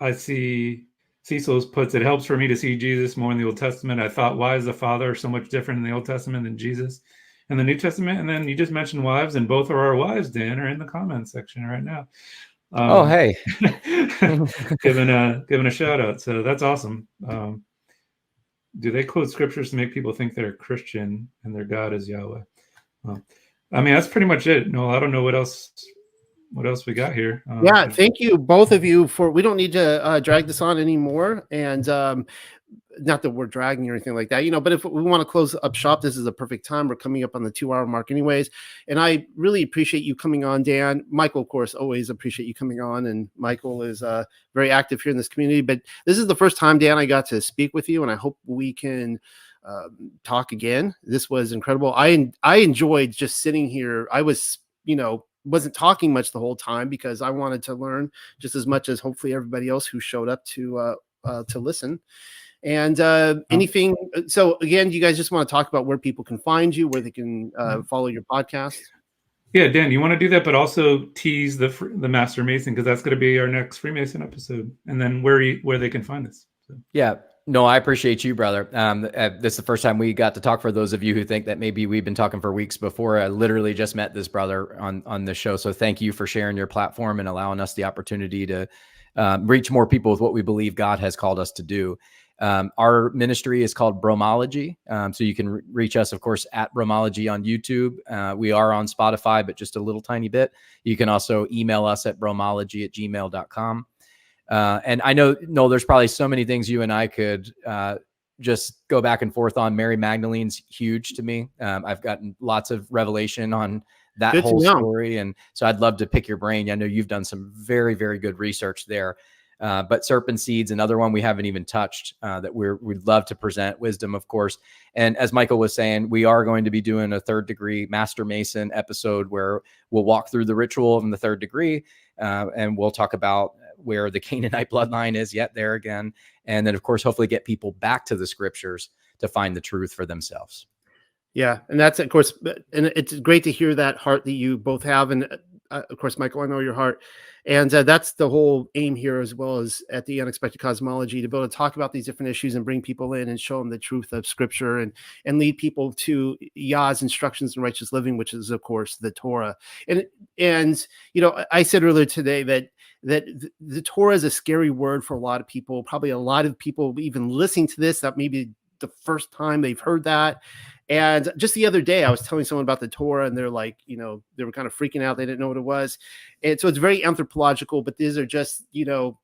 I see Cecil's puts, it helps for me to see Jesus more in the Old Testament. I thought, why is the Father so much different in the Old Testament than Jesus in the New Testament? And then you just mentioned wives, and both of our wives, Dan, are in the comments section right now. Oh, hey. giving a shout out. So that's awesome. Do they quote scriptures to make people think they're Christian and their God is Yahweh? I mean, that's pretty much it. No, I don't know what else we got here. Yeah, thank you both of you we don't need to drag this on anymore. And not that we're dragging or anything like that, but if we want to close up shop, this is a perfect time. We're coming up on the 2-hour mark anyways. And I really appreciate you coming on, Dan. Michael, of course, always appreciate you coming on. And Michael is very active here in this community. But this is the first time, Dan, I got to speak with you, and I hope we can talk again. This was incredible. I enjoyed just sitting here. I was, wasn't talking much the whole time because I wanted to learn just as much as hopefully everybody else who showed up to to listen. And anything. So again, do you guys just want to talk about where people can find you, where they can follow your podcast? Yeah, Dan, you want to do that, but also tease the Master Mason, because that's going to be our next Freemason episode, and then where they can find us. So. Yeah. No, I appreciate you, brother. This is the first time we got to talk. For those of you who think that maybe we've been talking for weeks before, I literally just met this brother on the show. So thank you for sharing your platform and allowing us the opportunity to reach more people with what we believe God has called us to do. Our ministry is called Bromalogy. So you can reach us, of course, at Bromalogy on YouTube. We are on Spotify, but just a little tiny bit. You can also email us at bromalogy@gmail.com. And I know, there's probably so many things you and I could just go back and forth on. Mary Magdalene's huge to me. I've gotten lots of revelation on that whole story. And so I'd love to pick your brain. I know you've done some very, very good research there. But serpent seeds, another one we haven't even touched that we'd love to present. Wisdom, of course. And as Michael was saying, we are going to be doing a third degree Master Mason episode where we'll walk through the ritual of the third degree. And we'll talk about where the Canaanite bloodline is yet there again. And then, of course, hopefully get people back to the scriptures to find the truth for themselves. Yeah. And that's, of course, and it's great to hear that heart that you both have. And of course, Michael, I know your heart. And that's the whole aim here, as well as at the Unexpected Cosmology, to be able to talk about these different issues and bring people in and show them the truth of scripture and lead people to Yah's instructions in righteous living, which is, of course, the Torah. And I said earlier today that the Torah is a scary word for a lot of people. Probably a lot of people even listening to this, that maybe the first time they've heard that. And just the other day, I was telling someone about the Torah, and they're like, they were kind of freaking out. They didn't know what it was. And so it's very anthropological, but these are just, the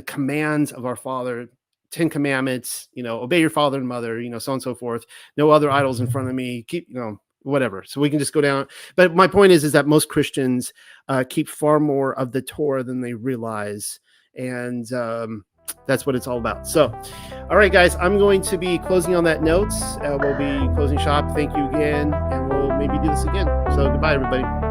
commands of our Father, 10 commandments, obey your father and mother, so on and so forth. No other idols in front of me. Keep, whatever. So we can just go down. But my point is that most Christians keep far more of the Torah than they realize. And that's what it's all about. So, all right, guys, I'm going to be closing on that note. We'll be closing shop. Thank you again. And we'll maybe do this again. So goodbye, everybody.